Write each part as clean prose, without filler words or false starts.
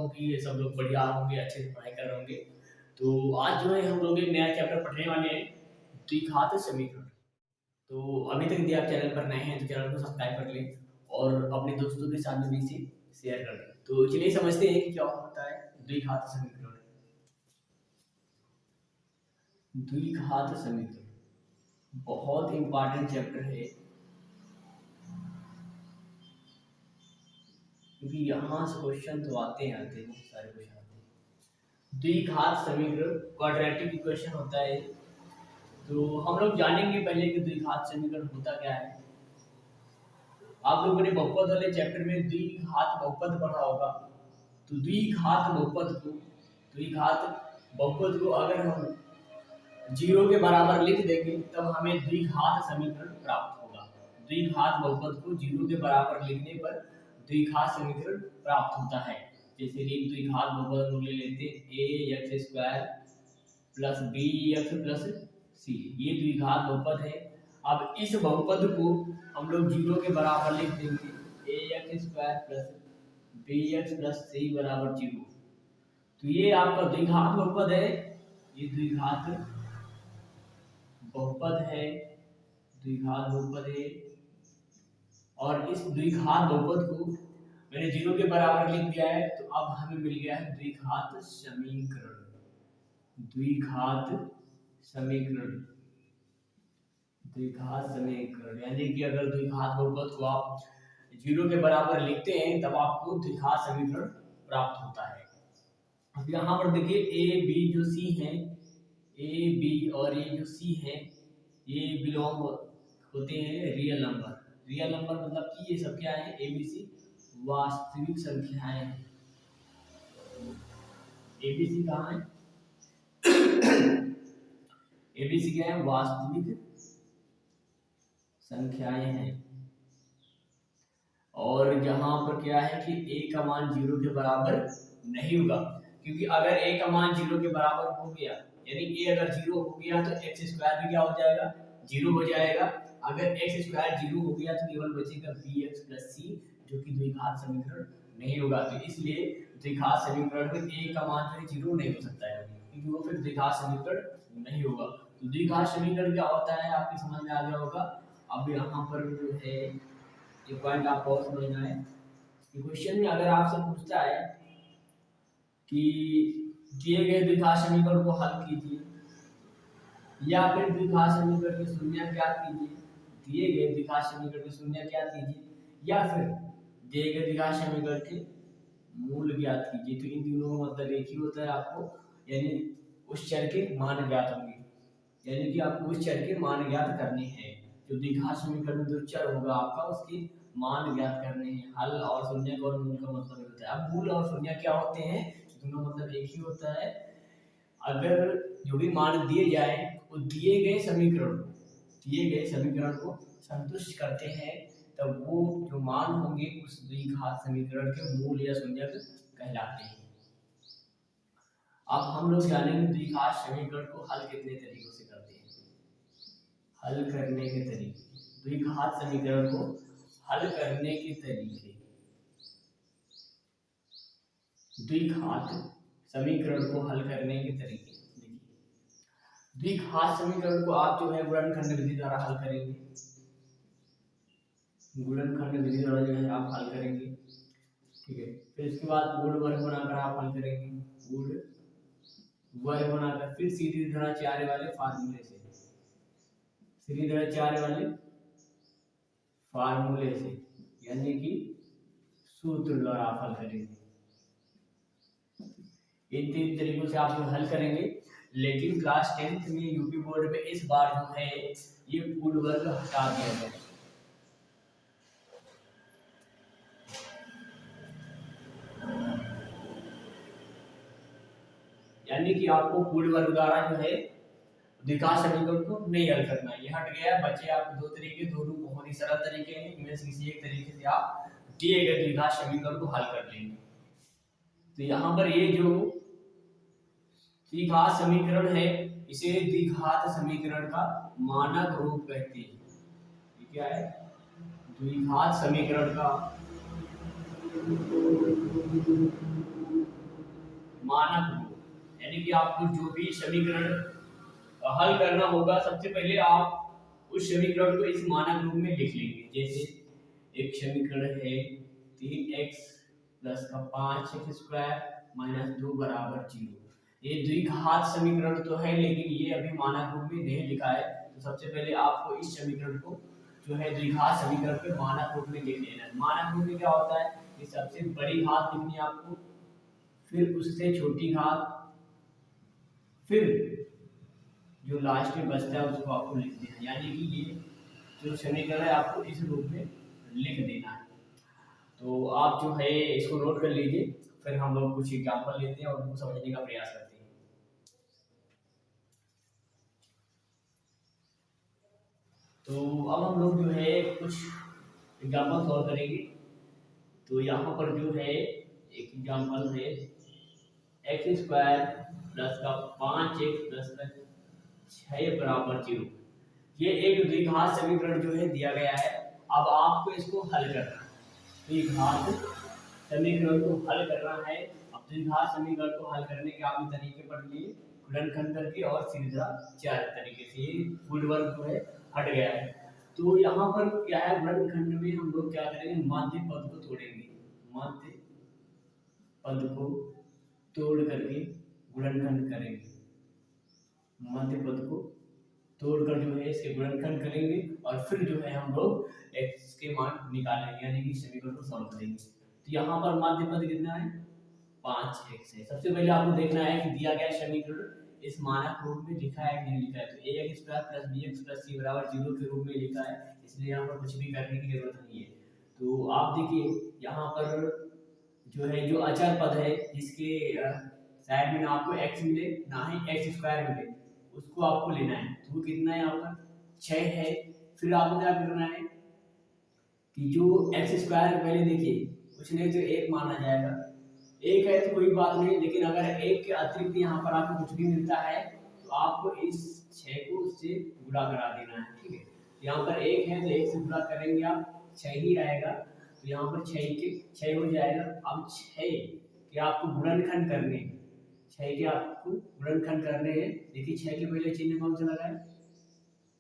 हूँ कि ये सब लोग बढ़िया होंगे, अच्छे से पढ़ाई कर रहे होंगे। तो आज जो है हम लोग एक नया चैप्टर पढ़ने वाले हैं, द्विघात समीकरण। तो अभी तक यदि आप चैनल पर नए हैं तो चैनल को सब्सक्राइब कर लें और अपने दोस्तों के साथ भी इसे शेयर कर लें। तो चलिए समझते हैं कि क्या होता है द्विघात समीकरण। द्विघात समीकरण बहुत इंपॉर्टेंट चैप्टर है, क्योंकि यहाँ से क्वेश्चन तो आते हैं बहुत सारे क्वेश्चन आते हैं। द्विघात समीकरण क्वाड्रेटिक इक्वेशन होता है। तो हम लोग जानेंगे पहले कि द्विघात समीकरण होता क्या है। आप लोगों ने बहुपद वाले चैप्टर में द्विघात बहुपद पढ़ा होगा। तो द्विघात बहुपद को अगर हम 0 के बराबर लिख देंगे तब हमें द्विघात समीकरण प्राप्त होगा। द्विघात बहुपद को 0 के बराबर लिखने पर द्विघात समीकरण प्राप्त होता है। जैसे कि द्विघात बहुपद हम ले लेते ax² plus bx plus c, ये द्विघात बहुपद है। अब इस बहुपद को हम लोग 0 के बराबर लिख देंगे ax² plus bx plus c बराबर 0। तो ये आपका द्विघात बहुपद है, ये द्विघात बहुपद है, द्विघात बहुपद है। और इस द्विघात बहुपद को मैंने 0 के बराबर लिख दिया है, तो अब हमें मिल गया है द्विघात समीकरण। द्विघात समीकरण, द्विघात समीकरण यानी कि अगर द्विघात बहुपद को आप 0 के बराबर लिखते हैं तब आपको द्विघात समीकरण प्राप्त होता है। अब यहाँ पर देखिए ए बी जो सी है, ए बी और ये जो सी है, ये बिलोंग होते हैं रियल नंबर। रियल नंबर मतलब कि ये सब क्या है, ए बी सी वास्तविक संख्याएं हैं। ए बी सी कहाँ है, ए बी सी क्या है, वास्तविक संख्याएं हैं। और जहां पर क्या है कि a का मान 0 के बराबर नहीं होगा, क्योंकि अगर a का मान 0 के बराबर हो गया यानी a अगर 0 हो गया तो x² भी क्या हो जाएगा, 0 हो जाएगा। अगर x² 0 हो गया तो केवल बचेगा bx प्लस c, जो कि द्विघात समीकरण नहीं होगा। तो इसलिए द्विघात समीकरण में a का मान जो है 0 नहीं हो सकता है, क्योंकि वो फिर द्विघात समीकरण नहीं होगा। तो द्विघात समीकरण क्या होता है आपकी समझ में आ गया होगा। अब यहाँ पर जो है ये पॉइंट आपको और समझना है कि क्वेश्चन में अगर आपसे पूछता है कि दिए गए द्विघात समीकरण को हल कीजिए, या फिर द्विघात समीकरण की शून्य ज्ञात कीजिए, दिए गए द्विघात समीकरण की शून्य ज्ञात कीजिए, या फिर दिए गए द्विघात समीकरण के मूल ज्ञात कीजिए, तो इन तीनों का मतलब एक ही होता है आपको, यानी उस चर के मान ज्ञात होंगे, यानी कि आपको उस चर के मान ज्ञात करने हैं। जो द्विघात समीकरण में जो चर होगा आपका उसके मान ज्ञात करने हैं। हल और शून्य और मूल का मतलब होता है। अब मूल और शून्य क्या होते हैं, दोनों मतलब एक ही होता है। अगर जो भी मान दिए जाए वो दिए गए समीकरण को संतुष्ट करते हैं, तब वो जो मान होंगे उस द्विघात समीकरण के मूल या शून्यक कहलाते हैं। अब हम लोग जानेंगे द्विघात समीकरण को हल कितने तरीकों से करते हैं। हल करने के तरीके, द्विघात समीकरण को हल करने के तरीके। द्विघात समीकरण को हल करने के तरीके, देखिए द्विघात समीकरण को आप जो है गुणनखंड विधि द्वारा हल करेंगे। गुणनखंड विधि द्वारा जो है आप हल करेंगे, ठीक है। फिर इसके बाद गुण वर्ग बनाकर आप हल करेंगे, गुण वर्ग बनाकर, फिर सीधी धनाचार्य वाले फार्मूले से, सीधी धनाचार्य वाले फार्मूले से यानी कि सूत्र द्वारा आप हल करेंगे। इन 3 तरीकों से आप हल करेंगे। लेकिन क्लास 10th में यूपी बोर्ड में इस बार जो है ये पूर्ण वर्ग हटा दिया गया है, यानी कि आपको पूर्ण वर्ग द्वारा जो है द्विघात समीकरण को नहीं हल करना, ये हट गया। बचे आपको 2 तरीके, दोनों बहुत ही सरल तरीके हैं, इनमें से किसी एक तरीके से आप दिए गए द्विघात समीकरण को हल कर लेंगे। तो यहाँ पर ये जो द्विघात समीकरण है इसे द्विघात समीकरण का मानक रूप कहते हैं। ये क्या है, द्विघात समीकरण का मानक रूप, यानी कि आपको जो भी समीकरण हल करना होगा सबसे पहले आप उस समीकरण को इस मानक रूप में लिख लेंगे। जैसे एक समीकरण है 3x प्लस का 5x² माइनस 2 बराबर 0। ये द्विघात समीकरण तो है लेकिन ये अभी मानक रूप में नहीं लिखा है, तो सबसे पहले आपको इस समीकरण को जो है द्विघात समीकरण के मानक रूप में लिख लेना है। मानक रूप में क्या होता है कि सबसे बड़ी घात लिखनी है आपको, फिर उससे छोटी घात, फिर जो लास्ट में बचता है उसको आपको लिख देना है। यानी कि ये जो समीकरण है आपको इस रूप में लिख देना है। तो आप जो है इसको नोट कर लीजिए, फिर हम लोग कुछ एग्जाम्पल लेते हैं और उनको समझने का प्रयास करते हैं। तो अब हम लोग जो है कुछ एग्जाम्पल सॉल्व करेंगे। तो यहाँ पर जो है एक एग्जाम्पल है x² प्लस का 5x प्लस का 6 बराबर 0। ये एक द्विघात समीकरण जो है दिया गया है। अब आपको इसको हल करना है, द्विघात समीकरण को हल करना है। अब द्विघात समीकरण को हल करने के आपने तरीके पढ़ लिए, गुणनखंड करके और सीधाचार्य तरीके से। ये फुल वर्क जो है हट गया है। तो यहाँ पर क्या है, गुणनखंड में हम लोग क्या करेंगे, माध्य पद को तोड़ेंगे। माध्य पद को तोड़ करके गुणनखंड करेंगे। माध्य पद को तोड़कर जो है इसके गुणनखंड करेंगे और फिर जो है हम लोग x के मान निकालेंगे, यानी कि समीकरण को सॉल्व करेंगे। तो यहाँ पर माध्य पद कितना है, 5x है। सबसे पहले आपको देखना है कि दिया गया समीकरण इस मानक रूप में लिखा है कि नहीं लिखा है। तो ax² plus bx plus c बराबर 0 के रूप में लिखा है, इसलिए यहाँ पर कुछ भी करने की जरूरत नहीं है। तो आप देखिए यहाँ पर जो है जो अचर पद है जिसके साइड में ना आपको x मिले ना ही x² मिले, उसको आपको लेना है। तो वो कितना है, यहाँ पर 6 है। फिर आपको क्या करना है कि जो x² पहले देखिए कुछ नहीं तो 1 माना जाएगा। 1 है तो कोई बात नहीं, लेकिन अगर 1 के अतिरिक्त यहाँ पर आपको कुछ भी मिलता है तो आपको इस 6 को उससे गुणा करा देना है, ठीक है। यहाँ पर 1 है तो 1 से गुणा करेंगे आप 6 ही आएगा, तो यहाँ पर 6 के 6 हो जाएगा। अब 6 के आपको गुणनखंड करने हैं, 6 के आपको गुणनखंड करने हैं। देखिए 6 के पहले चिन्ह कौन सा लगा है,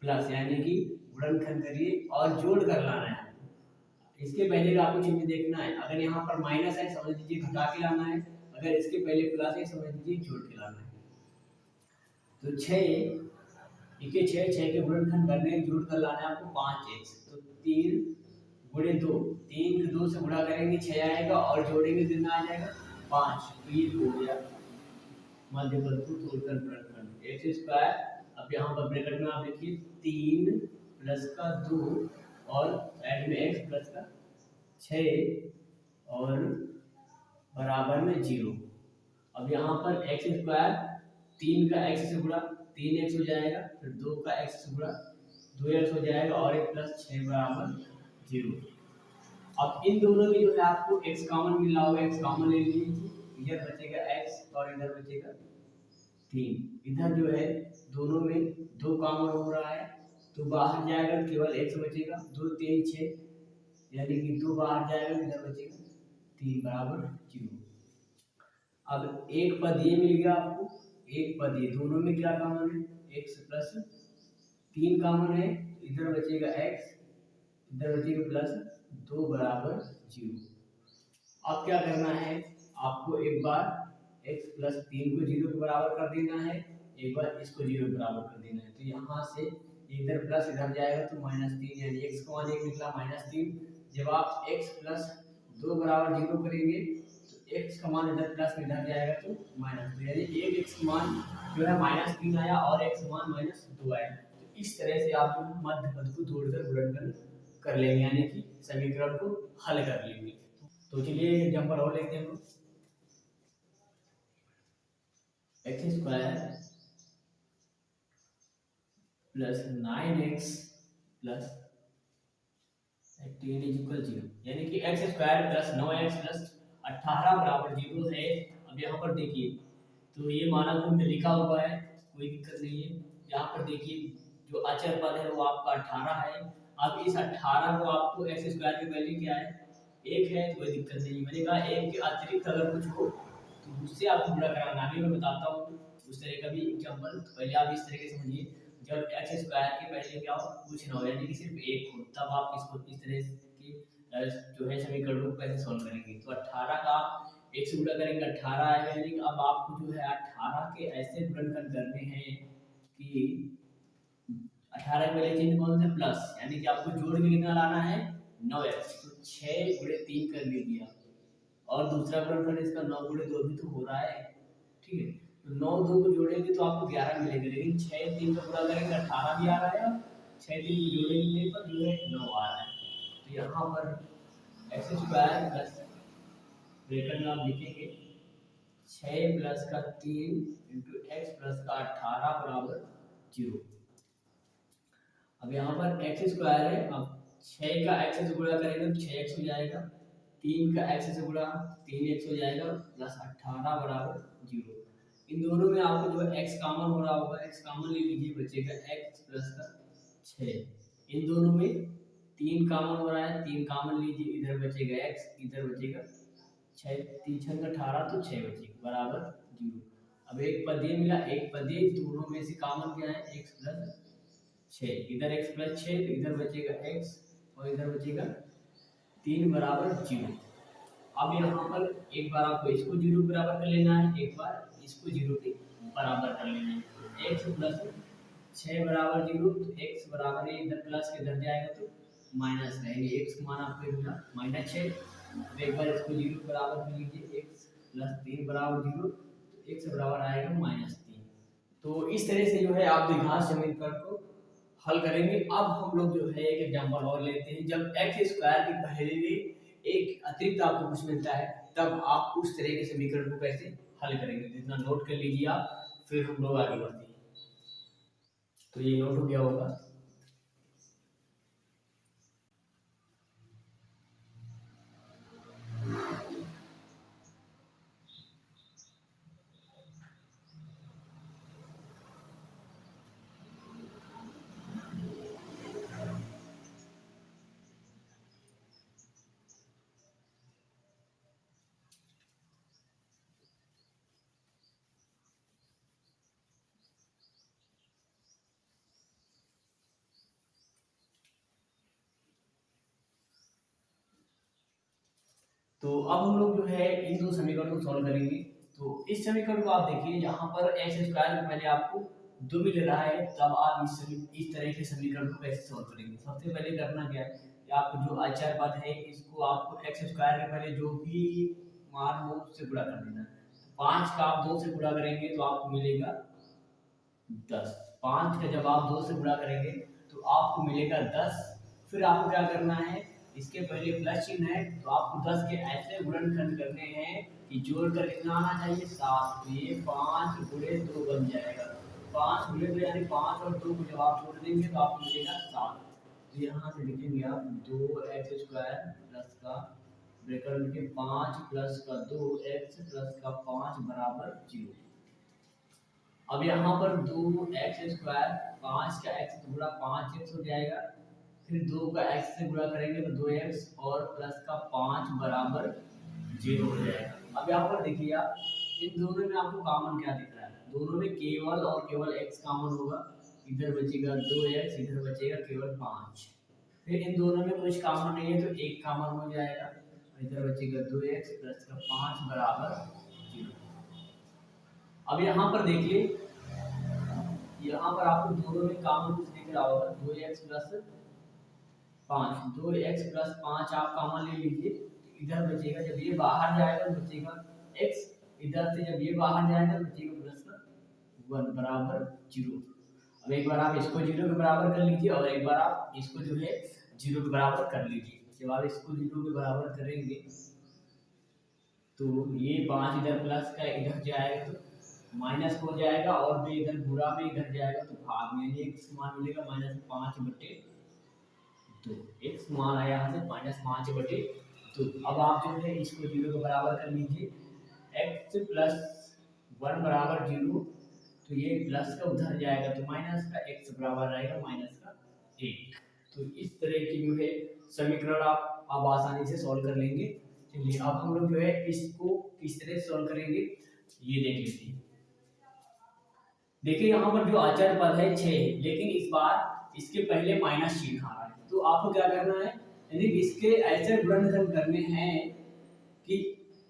प्लस, यानी कि गुणनखंड करिए और जोड़ कर लाना है। इसके पहले का आपको चिन्ह देखना है, अगर यहाँ पर माइनस है समझ लीजिए घटा के लाना है, अगर इसके पहले प्लस है समझ लीजिए जोड़ के लाना है। तो 6 के 6 के गुणनखंड करने जोड़ कर लाना है आपको 5x। तो 3 गुणे 2, 3 को 2 से गुणा करेंगे 6 आएगा और जोड़ेंगे कितना आ जाएगा 5। तो ये हो गया मध्य पद को तोड़कर गुणनखंड x²। अब यहाँ पर ब्रैकेट में आप देखिए 3 प्लस का 2 और साइड में x प्लस का 6 और बराबर में 0। अब यहाँ पर x², 3 का x से गुणा 3x हो जाएगा, फिर 2 का x से गुणा 2x हो जाएगा और 1 प्लस 6 बराबर 0। अब इन दोनों में जो है आपको x कॉमन मिल रहा होगा, x कॉमन ले लीजिए, इधर बचेगा x और इधर बचेगा 3। इधर जो है दोनों में 2 कॉमन हो रहा है तो बाहर जाएगा केवल x बचेगा। 2 3 6, यानी कि 2 बाहर जाएगा, इधर बचेगा 3 बराबर 0। अब एक पद ये मिल गया आपको, एक पद ये, दोनों में क्या कॉमन है, x प्लस 3 कॉमन है, इधर बचेगा x, इधर बचेगा प्लस 2 बराबर 0। अब क्या करना है, आपको एक बार x प्लस 3 को 0 के बराबर कर देना है, एक बार इसको 0 के बराबर कर देना है। तो यहाँ से इधर प्लस इधर जाएगा तो -3, यानी x का मान 1 निकला -3। जब आप x प्लस 2 बराबर 0 करेंगे तो x का मान इधर प्लस में इधर जाएगा तो -2, यानी एक x का मान जो है -3 आया और x का मान -2 आया। तो इस तरह से आप जो मध्य पद को तोड़कर गुणनखंड कर लेंगे, यानी कि समीकरण को हल कर लेंगे। तो चलिए एग्जांपल और लेते हैं। x² plus 9x plus 18 equal 0, यानी कि x² प्लस 9x प्लस 18 बराबर 0 है। अब यहाँ पर देखिए तो ये मानक रूप में लिखा हुआ है, कोई दिक्कत नहीं है। यहाँ पर देखिए जो अचर पद है वो आपका 18 है। अब इस 18 को आपको x² की वैल्यू क्या है, 1 है, कोई दिक्कत नहीं बनेगा। 1 के अतिरिक्त अगर कुछ हो तो उससे आपको गुणा कराना अभी मैं बताता हूँ उस तरह का भी एग्जाम्पल। पहले आप इस तरीके से समझिए, जब एक्स स्क्वायर के पहले क्या हो, कुछ ना हो, यानी कि सिर्फ एक हो, तब आप इसको इस तरह की जो है समीकरण को कैसे सॉल्व करेंगे। तो 18 का आप एक से गुणा करेंगे 18 आएगा, यानी कि अब आपको जो है 18 के ऐसे गुणनखंड करने हैं कि 18 के पहले चिन्ह कौन सा प्लस, यानी कि आपको जोड़ के कितना लाना है 9x, तो 6 गुणे 3 कर लीजिए आप। और दूसरा गुणनखंड इसका 9 गुणे 2 भी तो हो रहा है, ठीक है। तो 9 2 को जोड़ेंगे तो आपको 11 मिलेंगे, लेकिन 6 3 का गुणा करेंगे 18 भी आ रहा है, 6 3 को जोड़ेंगे पर जो है 9 आ रहा है। तो यहाँ पर एक्स स्क्वायर प्लस ब्रैकेट में आप लिखेंगे 6 प्लस का 3 इंटू एक्स प्लस का 18 बराबर 0। अब यहाँ पर एक्स स्क्वायर है, अब 6 का एक्स से गुणा करेंगे तो 6x हो जाएगा, 3 का एक्स से गुणा 3x हो जाएगा, प्लस 18 बराबर 0। इन दोनों में आपको जो x कॉमन हो रहा होगा, x कॉमन ले लीजिए, बचेगा x प्लस का 6। इन दोनों में 3 कॉमन हो रहा है, 3 कॉमन लीजिए, इधर बचेगा x, इधर बचेगा 6, 3 6 18 तो 6 बचेगा बराबर 0। अब एक पद ये मिला, एक पद ये, दोनों में से कॉमन क्या है x प्लस 6, इधर x प्लस 6 तो इधर बचेगा x और इधर बचेगा 3 बराबर 0। अब यहाँ पर एक बार आपको इसको 0 के बराबर कर लेना है, एक बार इसको 0 के बराबर कर लेना है। x प्लस 6 बराबर 0, तो x बराबर है, इधर प्लस के इधर जाएगा तो माइनस रहेंगे, x मान आपको मिला -6। तो एक बार इसको 0 के बराबर कर लीजिए, x प्लस 3 बराबर 0, तो x बराबर आएगा -3। तो इस तरह से जो है आप द्विघात समीकरण को हल करेंगे। अब हम लोग जो है एक एग्जांपल और लेते हैं, जब एक्स स्क्वायर के पहले एक अतिरिक्त आपको कुछ मिलता है, तब आप उस तरह के समीकरण को कैसे हल करेंगे। जितना नोट कर लीजिए आप, फिर हम लोग आगे बढ़ते हैं। तो ये नोट हो गया होगा। तो अब हम लोग जो है इन दो समीकरण को सॉल्व करेंगे। तो इस समीकरण को आप देखिए, यहाँ पर एक्स स्क्वायर के पहले आपको 2 मिल रहा है, तब आप इस तरह के समीकरण को कैसे सॉल्व करेंगे। सबसे पहले करना क्या है कि आपको जो अचर पद है इसको आपको एक्स स्क्वायर के पहले जो भी मान हो उससे गुणा कर देना है। 5 का आप 2 से गुणा करेंगे तो आपको मिलेगा 10। 5 का जब आप 2 से गुणा करेंगे तो आपको मिलेगा 10। फिर आपको क्या करना है, इसके पहले प्लस चिन्ह है, तो आपको 10 के ऐसे गुणनखंड करने हैं कि जोड़कर कितना आना चाहिए 7। तो ये 5 गुणे 2 बन जाएगा। 5 गुणे 2 यानी 5 और 2 को जब आप जोड़ देंगे तो आपको मिलेगा 7। तो यहाँ से लिखेंगे आप 2x स्क्वायर प्लस का ब्रैकेट में 5 प्लस का 2x प्लस का 5 बराबर 0। अब यहाँ पर 2x स्क्वायर 5 का x से गुणा 5x हो जाएगा, फिर 2 का x से गुणा करेंगे तो 2x और प्लस का 5 बराबर 0 हो जाएगा। अब यहाँ पर देखिए आप, इन दोनों में आपको कॉमन क्या दिख रहा है, दोनों में केवल और केवल x कॉमन होगा, इधर बचेगा 2x, इधर बचेगा केवल 5। फिर इन दोनों में कुछ कॉमन नहीं है तो एक कॉमन हो जाएगा, इधर बचेगा 2x प्लस का 5 बराबर 0। अब यहाँ पर देखिए, यहाँ पर आपको दोनों में कॉमन कुछ दिख रहा होगा, 2x प्लस 5, 2x प्लस 5 आप कॉमन ले लीजिए, इधर बचेगा, जब ये बाहर जाएगा तो बचेगा x, इधर से जब ये बाहर जाएगा तो बचेगा प्लस का 1 बराबर 0। अब एक बार आप इसको 0 के बराबर कर लीजिए और एक बार आप इसको जो है 0 के बराबर कर लीजिए। जब आप इसको 0 के बराबर करेंगे तो ये 5 इधर प्लस का इधर जाएगा तो माइनस हो जाएगा, और भी इधर बुरा में इधर जाएगा तो भाग में एक मान मिलेगा -5/2। x मान आया यहाँ से -5/2। अब आप जो है इसको 0 के बराबर कर लीजिए, x प्लस 1 बराबर 0, तो ये प्लस का उधर जाएगा तो माइनस का, x बराबर रहेगा -1। तो इस तरह की जो है समीकरण आप आसानी से सॉल्व कर लेंगे। चलिए अब हम लोग जो है इसको किस तरह सॉल्व करेंगे ये देख लेते हैं। देखिए यहाँ पर जो अचर पद है 6 है, लेकिन इस बार इसके पहले माइनस चिन्ह आ रहा है, तो आपको क्या करना है, यानी इसके ऐसे गुणनखंड करने हैं कि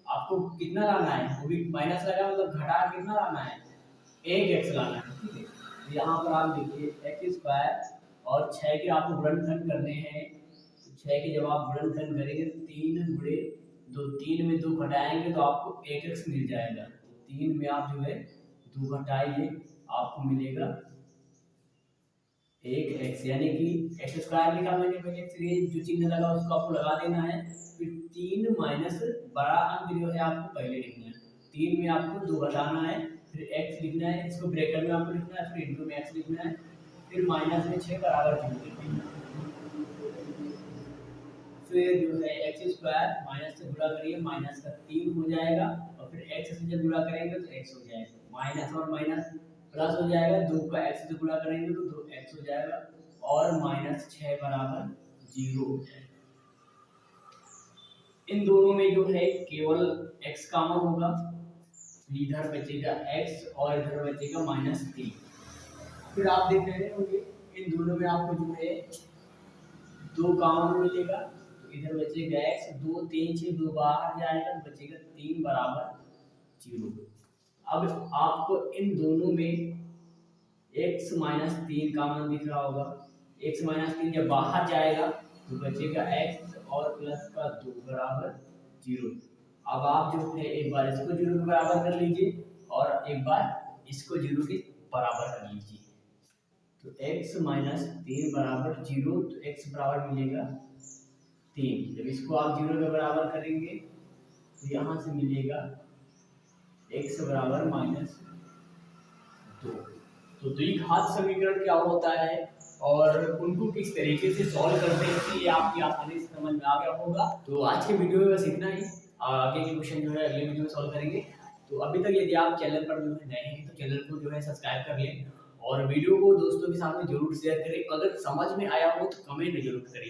आपको कितना लाना है, वो भी माइनस लगा मतलब घटा कितना लाना है, 1x लाना है। ठीक है, तो यहाँ पर आप देखिए एक्स स्क्वायर और 6 के आपको गुणनखंड करने हैं, तो 6 के जब आप गुणनखंड करेंगे तो 3 गुणे 2, 3 में 2 घटाएंगे तो आपको 1x मिल जाएगा। तो 3 में आप जो है 2 घटाइए, आपको मिलेगा 1x, यानी कि एक्स स्क्वायर निकालने के पहले एक्स जो चिन्ह लगा उसको आपको लगा देना है, फिर 3 माइनस बड़ा अंक जो है आपको पहले लिखना है, 3 में आपको 2 घटाना है, फिर x लिखना है, इसको ब्रैकेट में आपको लिखना है, फिर इंटू में x लिखना है, फिर माइनस में 6 बराबर 0 लिखना है, फिर जो है एक्स स्क्वायर माइनस से गुणा करिए, माइनस का 3 हो जाएगा, और फिर x से जब गुणा करेंगे तो x हो जाएगा, माइनस और माइनस प्लस हो जाएगा, 2 का x से गुणा करेंगे तो 2x हो जाएगा, और माइनस 6 बराबर 0 हो जाएगा। इन दोनों में जो है केवल x कॉमन होगा, इधर बचेगा x और इधर बचेगा माइनस 3। फिर आप देख रहे होंगे इन दोनों में आपको जो है 2 कॉमन मिलेगा, तो इधर बचेगा x, 2 3 6 2 बाहर जाएगा, बचेगा 3 बराबर 0। अब आपको इन दोनों में x माइनस 3 कॉमन दिख रहा होगा, x माइनस 3 जब बाहर जाएगा तो बचेगा x और प्लस का 2 बराबर 0। अब आप जो है एक बार इसको 0 के बराबर कर लीजिए और एक बार इसको 0 के बराबर कर लीजिए, तो x माइनस 3 बराबर 0, तो x बराबर मिलेगा 3। जब इसको आप 0 के बराबर करेंगे तो यहाँ से मिलेगा x बराबर माइनस 2। तो द्विघात समीकरण क्या होता है और उनको किस तरीके से सॉल्व करते हैं ये आपकी आसानी से समझ में आ गया होगा। तो आज के वीडियो में बस इतना ही, आगे के क्वेश्चन जो है अगले वीडियो में सॉल्व करेंगे। तो अभी तक यदि आप चैनल पर जो है नए हैं तो चैनल को जो है सब्सक्राइब कर लें और वीडियो को दोस्तों के साथ में जरूर शेयर करें। अगर समझ में आया हो तो कमेंट जरूर करें।